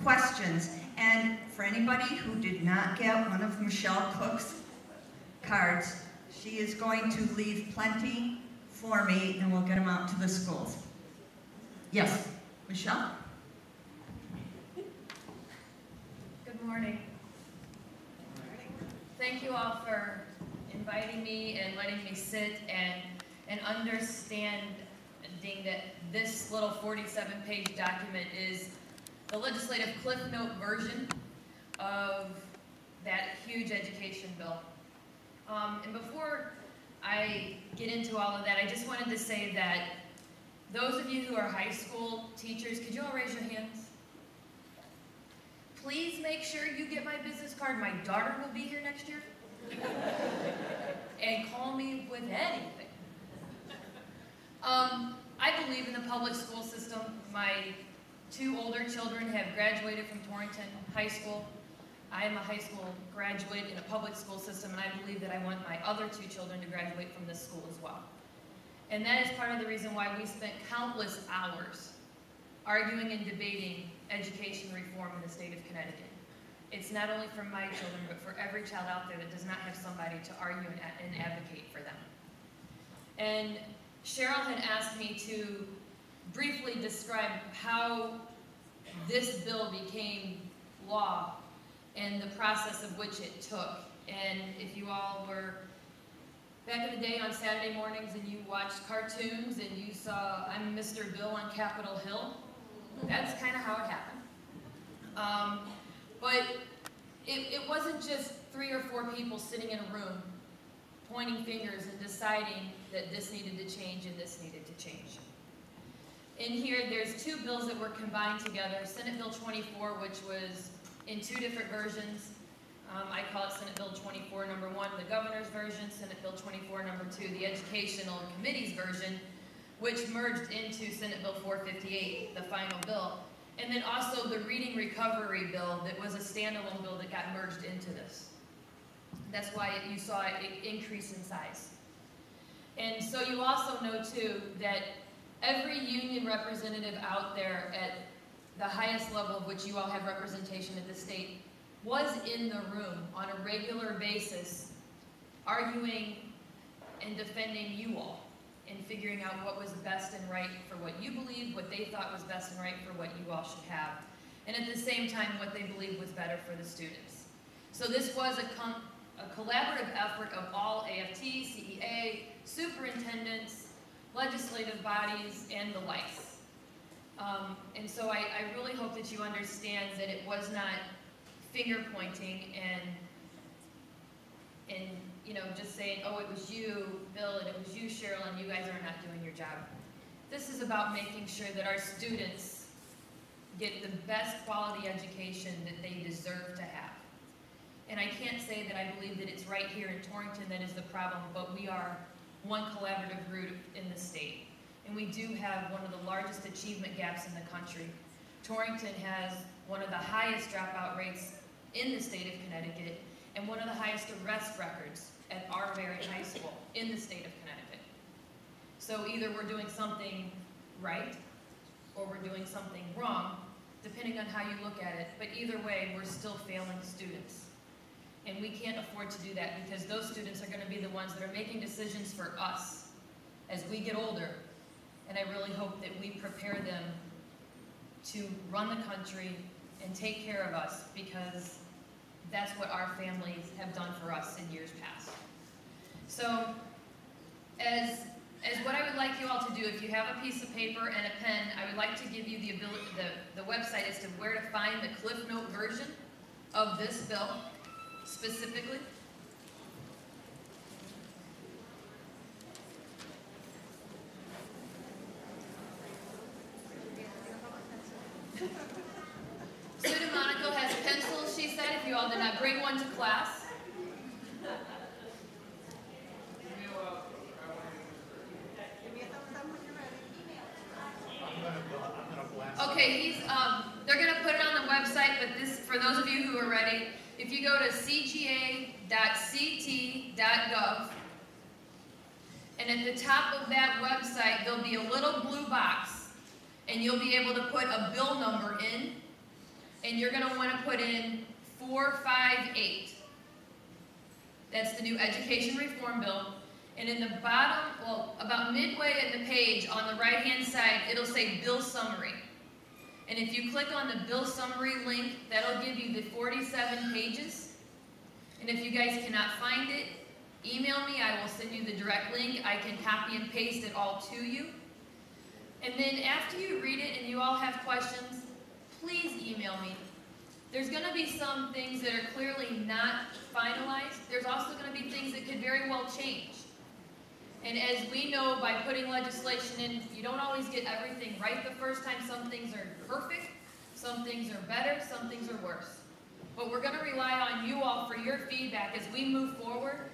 questions. And for anybody who did not get one of Michelle Cook's cards, she is going to leave plenty for me, and we'll get them out to the schools. Yes, Michelle? Good morning. Thank you all for inviting me and letting me sit and understanding that this little 47-page document is the legislative Cliff Note version of that huge education bill. And before I get into all of that, I just wanted to say that those of you who are high school teachers, could you all raise your hands? Please make sure you get my business card. My daughter will be here next year. And call me with anything. I believe in the public school system. My 2 older children have graduated from Torrington High School. I am a high school graduate in a public school system, and I believe that I want my other 2 children to graduate from this school as well. And that is part of the reason why we spent countless hours arguing and debating education reform in the state of Connecticut. It's not only for my children, but for every child out there that does not have somebody to argue and advocate for them. And Cheryl had asked me to briefly describe how this bill became law and the process of which it took. And if you all were back in the day on Saturday mornings and you watched cartoons and you saw I'm Mr. Bill on Capitol Hill, that's kind of how it happened. But it wasn't just 3 or 4 people sitting in a room pointing fingers and deciding that this needed to change and this needed to change. In here, there's 2 bills that were combined together. Senate Bill 24, which was in 2 different versions. I call it Senate Bill 24 number 1, the governor's version, Senate Bill 24 number 2, the educational committee's version, which merged into Senate Bill 458, the final bill. And then also the reading recovery bill that was a standalone bill that got merged into this. That's why you saw it increase in size. And so you also know too that every union representative out there at the highest level of which you all have representation at the state was in the room on a regular basis arguing and defending you all and figuring out what was best and right for what you believe, what they thought was best and right for what you all should have, and at the same time what they believed was better for the students. So this was a collaborative effort of all AFT, CEA, superintendents, legislative bodies, and the likes. And so I really hope that you understand that it was not finger pointing and you know, just saying, oh, it was you, Bill, and it was you, Cheryl, and you guys are not doing your job. This is about making sure that our students get the best quality education that they deserve to have. And I can't say that I believe that it's right here in Torrington that is the problem, but we are one collaborative group in the state. And we do have one of the largest achievement gaps in the country. Torrington has one of the highest dropout rates in the state of Connecticut and one of the highest arrest records at our very high school in the state of Connecticut. So either we're doing something right or we're doing something wrong, depending on how you look at it. But either way, we're still failing students. And we can't afford to do that because those students are going to be the ones that are making decisions for us as we get older. And I really hope that we prepare them to run the country and take care of us because that's what our families have done for us in years past. So as what I would like you all to do, if you have a piece of paper and a pen, I would like to give you the website as to where to find the Cliff Note version of this bill specifically. Sue DeMonico has pencils, she said, if you all did not bring one to class. Okay, they're going to put it on the website, but this, for those of you who are ready, if you go to cga.ct.gov, and at the top of that website, there'll be a little blue box, and you'll be able to put a bill number in, and you're going to want to put in 458. That's the new education reform bill. And in the bottom, well, about midway in the page on the right-hand side, it'll say bill summary. And if you click on the bill summary link, that'll give you the 47 pages. And if you guys cannot find it, email me. I will send you the direct link. I can copy and paste it all to you. And then after you read it and you all have questions, please email me. There's going to be some things that are clearly not finalized. There's also going to be things that could very well change. And as we know, by putting legislation in, you don't always get everything right the first time. Some things are perfect, some things are better, some things are worse. But we're going to rely on you all for your feedback as we move forward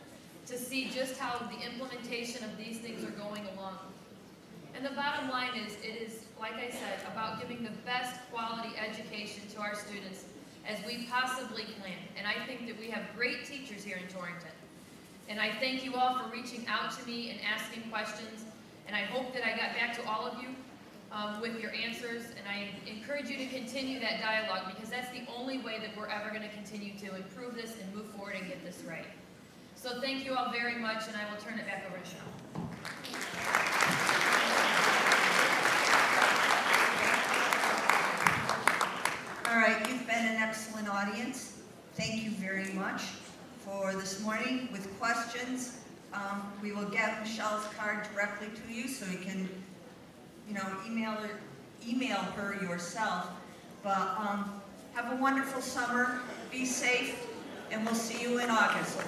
to see just how the implementation of these things are going along. And the bottom line is, it is, like I said, about giving the best quality education to our students as we possibly can. And I think that we have great teachers here in Torrington. And I thank you all for reaching out to me and asking questions. And I hope that I got back to all of you with your answers. And I encourage you to continue that dialogue, because that's the only way that we're ever going to continue to improve this and move forward and get this right. So thank you all very much, and I will turn it back over to Sean. All right, you've been an excellent audience. Thank you very much for this morning. With questions, we will get Michelle's card directly to you, so you can, email her yourself. But have a wonderful summer. Be safe, and we'll see you in August.